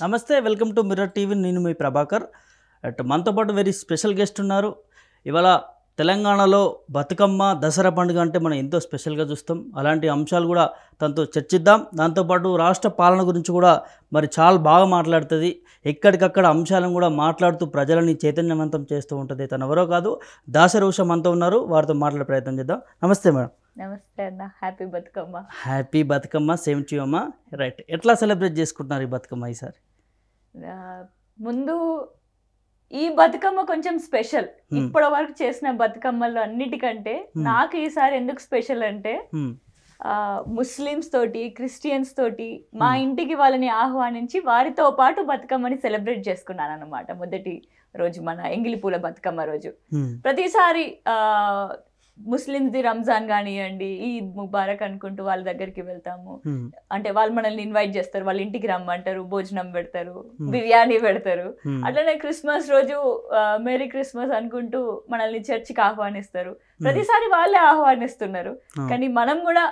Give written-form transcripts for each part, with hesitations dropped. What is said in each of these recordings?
నమస్తే, welcome to mirror TV. నేను మీ ప్రభాకర్. మనతో పాటు వెరీ స్పెషల్ గెస్ట్ ఉన్నారు. ఇవాళ తెలంగాణలో బతుకమ్మ, దసరా పండుగ అంటే మనం ఎంతో స్పెషల్గా చూస్తాం. అలాంటి అంశాలు కూడా తనతో చర్చిద్దాం. దాంతోపాటు రాష్ట్ర పాలన గురించి కూడా మరి చాలా బాగా మాట్లాడుతుంది. ఎక్కడికక్కడ అంశాలను కూడా మాట్లాడుతూ ప్రజలని చైతన్యవంతం చేస్తూ ఉంటుంది. తను ఎవరో కాదు, దాసరి ఉష మనతో ఉన్నారు. వారితో మాట్లాడే ప్రయత్నం చేద్దాం. నమస్తే మేడం. నమస్తే అన్న, happy Bathukamma. Happy Bathukamma. Same to you అమ్మ. రైట్, ఎట్లా సెలబ్రేట్ చేసుకుంటున్నారు ఈ బతుకమ్మ ఈసారి? ముందు ఈ బతుకమ్మ కొంచెం స్పెషల్. ఇప్పటి వరకు చేసిన బతుకమ్మలు అన్నిటికంటే నాకు ఈసారి ఎందుకు స్పెషల్ అంటే ముస్లిమ్స్ తోటి, క్రిస్టియన్స్ తోటి మా ఇంటికి వాళ్ళని ఆహ్వానించి వారితో పాటు బతుకమ్మని సెలబ్రేట్ చేసుకున్నాను అన్నమాట. మొదటి రోజు మన ఎంగిలి పూల బతుకమ్మ రోజు. ప్రతిసారి ముస్లిమ్స్ది రంజాన్ కానివ్వండి, ఈద్ ముబారక్ అనుకుంటూ వాళ్ళ దగ్గరికి వెళ్తాము. అంటే వాళ్ళు మనల్ని ఇన్వైట్ చేస్తారు, వాళ్ళ ఇంటికి రమ్మంటారు, భోజనం పెడతారు, బిర్యానీ పెడతారు. అట్లనే క్రిస్మస్ రోజు మేరీ క్రిస్మస్ అనుకుంటూ మనల్ని చర్చికి ఆహ్వానిస్తారు. ప్రతిసారి వాళ్ళే ఆహ్వానిస్తున్నారు, కానీ మనం కూడా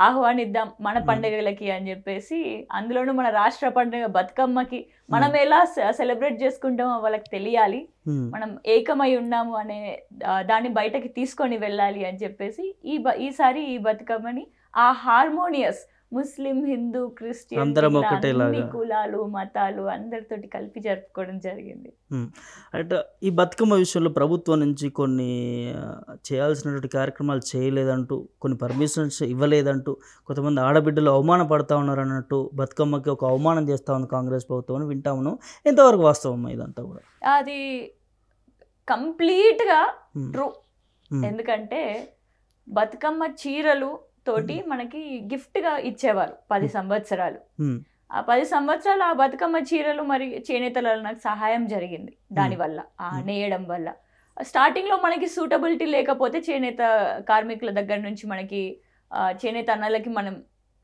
ఆహ్వానిద్దాం మన పండుగలకి అని చెప్పేసి, అందులోనూ మన రాష్ట్ర పండుగ బతుకమ్మకి మనం ఎలా సెలబ్రేట్ చేసుకుంటామో వాళ్ళకి తెలియాలి, మనం ఏకమై ఉన్నాము అనే దాన్ని బయటకి తీసుకొని వెళ్ళాలి అని చెప్పేసి ఈసారి ఈ బతుకమ్మని ఆ హార్మోనియస్ ముస్లిం, హిందూ, క్రిస్టియన్ అన్ని కులాలు, మతాలు అందరితోటి కలిపి జరుపుకోవడం జరిగింది. అంటే ఈ బతుకమ్మ విషయంలో ప్రభుత్వం నుంచి కొన్ని చేయాల్సినటువంటి కార్యక్రమాలు చేయలేదంటూ, కొన్ని పర్మిషన్స్ ఇవ్వలేదంటూ, కొంతమంది ఆడబిడ్డలు అవమానపడతా ఉన్నారు అన్నట్టు, బతుకమ్మకి ఒక అవమానం చేస్తా ఉంది కాంగ్రెస్ ప్రభుత్వం అని వింటాము. ఎంతవరకు వాస్తవం ఇదంతా కూడా? అది కంప్లీట్గా ట్రూ. ఎందుకంటే బతుకమ్మ చీరలు తోటి మనకి గిఫ్ట్ గా ఇచ్చేవారు 10 సంవత్సరాలు. ఆ 10 సంవత్సరాలు ఆ బతుకమ్మ చీరలు మరి చేనేతల నాకు సహాయం జరిగింది దానివల్ల, ఆ నేయడం వల్ల. స్టార్టింగ్ లో మనకి సూటబిలిటీ లేకపోతే చేనేత కార్మికుల దగ్గర నుంచి మనకి చేనేత అన్నలకి మనం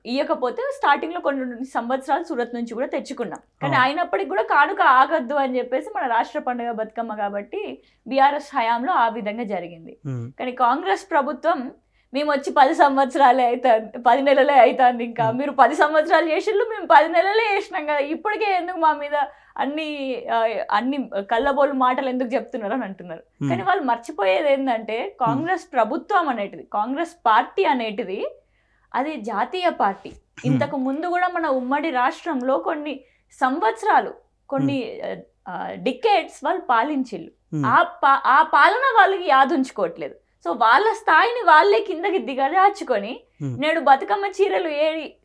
ఇయ్యకపోతే స్టార్టింగ్ లో కొన్ని సంవత్సరాలు సూరత్ నుంచి కూడా తెచ్చుకున్నాం. కానీ అయినప్పటికీ కూడా కానుక ఆగద్దు అని చెప్పేసి మన రాష్ట్ర పండుగ బతుకమ్మ కాబట్టి బీఆర్ఎస్ హయాంలో ఆ విధంగా జరిగింది. కానీ కాంగ్రెస్ ప్రభుత్వం మేము వచ్చి 10 సంవత్సరాలే అవుతుంది, 10 నెలలే అవుతుంది, ఇంకా మీరు 10 సంవత్సరాలు చేసిండ్రు, మేము 10 నెలలే చేసినాం కదా, ఇప్పటికే ఎందుకు మా మీద అన్ని కళ్ళబోలు మాటలు ఎందుకు చెప్తున్నారు అని అంటున్నారు. కానీ వాళ్ళు మర్చిపోయేది ఏంటంటే కాంగ్రెస్ ప్రభుత్వం అనేటిది, కాంగ్రెస్ పార్టీ అనేటిది అది జాతీయ పార్టీ. ఇంతకు ముందు కూడా మన ఉమ్మడి రాష్ట్రంలో కొన్ని సంవత్సరాలు, కొన్ని డికేట్స్ వాళ్ళు పాలించిళ్ళు. ఆ పాలన వాళ్ళకి యాదుంచుకోవట్లేదు. సో వాళ్ళ స్థాయిని వాళ్ళే కిందకి దిగజార్చుకొని నేడు బతుకమ్మ చీరలు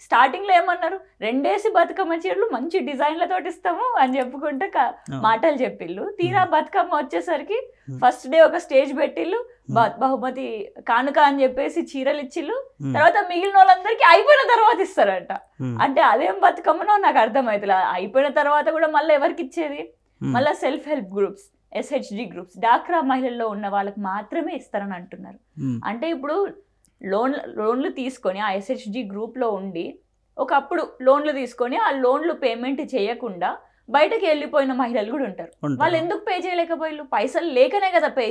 స్టార్టింగ్ లో ఏమన్నారు, 2 బతుకమ్మ చీరలు మంచి డిజైన్లతో ఇస్తాము అని చెప్పుకుంటే మాటలు చెప్పిళ్ళు. తీరా బతుకమ్మ వచ్చేసరికి ఫస్ట్ డే ఒక స్టేజ్ పెట్టిళ్ళు, బహుమతి కానుక అని చెప్పేసి చీరలు ఇచ్చిళ్ళు. తర్వాత మిగిలిన వాళ్ళందరికీ అయిపోయిన తర్వాత ఇస్తారంట. అంటే అదేం బతుకమ్మనో నాకు అర్థమవుతుంది. అయిపోయిన తర్వాత కూడా మళ్ళీ ఎవరికి ఇచ్చేది? మళ్ళీ self help groups, SHG groups, డాక్రా మహిళల్లో ఉన్న వాళ్ళకి మాత్రమే ఇస్తారని అంటున్నారు. అంటే ఇప్పుడు లోన్లు తీసుకొని ఆ SHG గ్రూప్లో ఉండి ఒకప్పుడు లోన్లు తీసుకొని ఆ లోన్లు పేమెంట్ చేయకుండా బయటకు వెళ్ళిపోయిన మహిళలు కూడా ఉంటారు. వాళ్ళు ఎందుకు పే చేయలేకపోయారు? పైసలు లేకనే కదా పే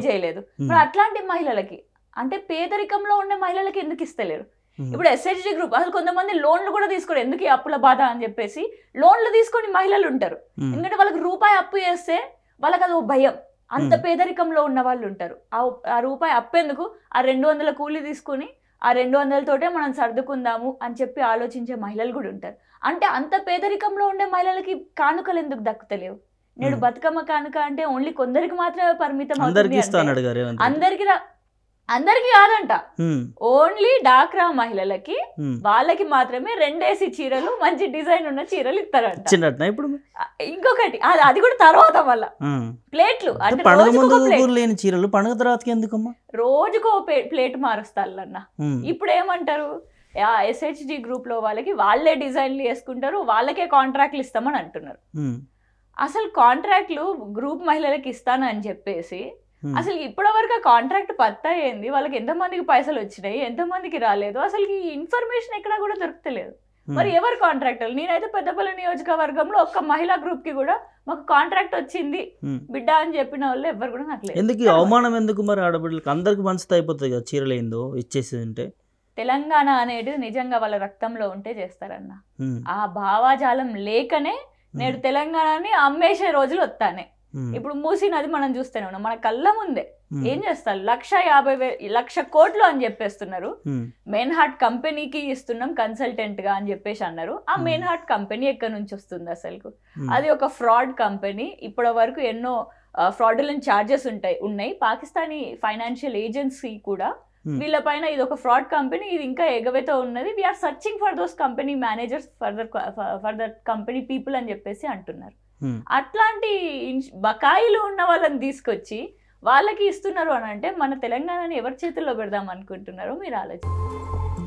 చేయలేదు. మరి అట్లాంటి మహిళలకి, అంటే పేదరికంలో ఉండే మహిళలకి ఎందుకు ఇస్తలేరు? ఇప్పుడు SHG గ్రూప్ అసలు కొంతమంది లోన్లు కూడా తీసుకోరు, ఎందుకు అప్పుల బాధ అని చెప్పేసి లోన్లు తీసుకొని మహిళలు ఉంటారు. ఎందుకంటే వాళ్ళకి రూపాయి అప్పు చేస్తే వాళ్ళకి అది భయం. అంత పేదరికంలో ఉన్న వాళ్ళు ఉంటారు. ఆ రూపాయి అప్పెందుకు, ఆ 200 కూలీ తీసుకుని ఆ 200 తోటే మనం సర్దుకుందాము అని చెప్పి ఆలోచించే మహిళలు కూడా ఉంటారు. అంటే అంత పేదరికంలో ఉండే మహిళలకి కానుకలు ఎందుకు దక్కుతలేవు? నేడు బతుకమ్మ కానుక అంటే ఓన్లీ కొందరికి మాత్రమే పరిమితం అవుతుంది. అందరికి కాదంట, ఓన్లీ డాక్రా మహిళలకి, వాళ్ళకి మాత్రమే 2 చీరలు మంచి డిజైన్ ఉన్న చీరలు ఇస్తారంట. ఇంకొకటి అది కూడా తర్వాత వల్ల ప్లేట్లు, అంటే రోజుకో ప్లేట్ మారుస్తారన్న. ఇప్పుడు ఏమంటారు, SHG గ్రూప్ లో వాళ్ళకి వాళ్ళే డిజైన్లు వేసుకుంటారు, వాళ్ళకే కాంట్రాక్ట్లు ఇస్తామని అంటున్నారు. అసలు కాంట్రాక్ట్లు గ్రూప్ మహిళలకి ఇస్తాను అని చెప్పేసి అసలు ఇప్పటి వరకు కాంట్రాక్ట్ పత్తా ఏంది, వాళ్ళకి ఎంతమందికి పైసలు వచ్చినాయి, ఎంతమందికి రాలేదు, అసలు ఈ ఇన్ఫర్మేషన్ ఎక్కడా కూడా దొరుకుతలేదు. మరి ఎవరు కాంట్రాక్టర్లు? నేనైతే పెద్దపల్లి నియోజకవర్గంలో ఒక్క మహిళా గ్రూప్ కి కూడా మాకు కాంట్రాక్ట్ వచ్చింది బిడ్డ అని చెప్పిన వాళ్ళు ఎవరు కూడా నాకు లేదు. ఎందుకు అవమానం? ఎందుకు మరి ఆడబిడ్డలకి అందరికి మంచిది అయిపోతుంది కదా చీరలు ఏందో ఇచ్చేసి ఉంటే? తెలంగాణ అనేది నిజంగా వాళ్ళ రక్తంలో ఉంటే చేస్తారన్న. ఆ భావాజాలం లేకనే నేడు తెలంగాణని అమ్మేసే రోజులు వస్తానే. ఇప్పుడు మూసీ నది మనం చూస్తూనే ఉన్నాం, మన కళ్ళ ముందే. ఏం చేస్తారు, 1,50,000 కోట్లు అని చెప్పేస్తున్నారు. మెయిన్ హార్ట్ కంపెనీకి ఇస్తున్నాం కన్సల్టెంట్ గా అని చెప్పేసి అన్నారు. ఆ మెయిన్ హార్ట్ కంపెనీ ఎక్కడి నుంచి వస్తుంది అసలు? అది ఒక ఫ్రాడ్ కంపెనీ. ఇప్పటి వరకు ఎన్నో ఫ్రాడులెంట్ చార్జెస్ ఉన్నాయి. పాకిస్తానీ ఫైనాన్షియల్ ఏజెన్సీ కూడా వీళ్ళపైన ఇది ఒక ఫ్రాడ్ కంపెనీ, ఇది ఇంకా ఎగవేతో ఉన్నది, we are searching for those company managers for that company people అని చెప్పేసి అంటున్నారు. అట్లాంటి బకాయిలు ఉన్న వాళ్ళని తీసుకొచ్చి వాళ్ళకి ఇస్తున్నారు అని అంటే మన తెలంగాణని ఎవరి చేతుల్లో పెడదాం అనుకుంటున్నారో మీరు ఆలోచించండి.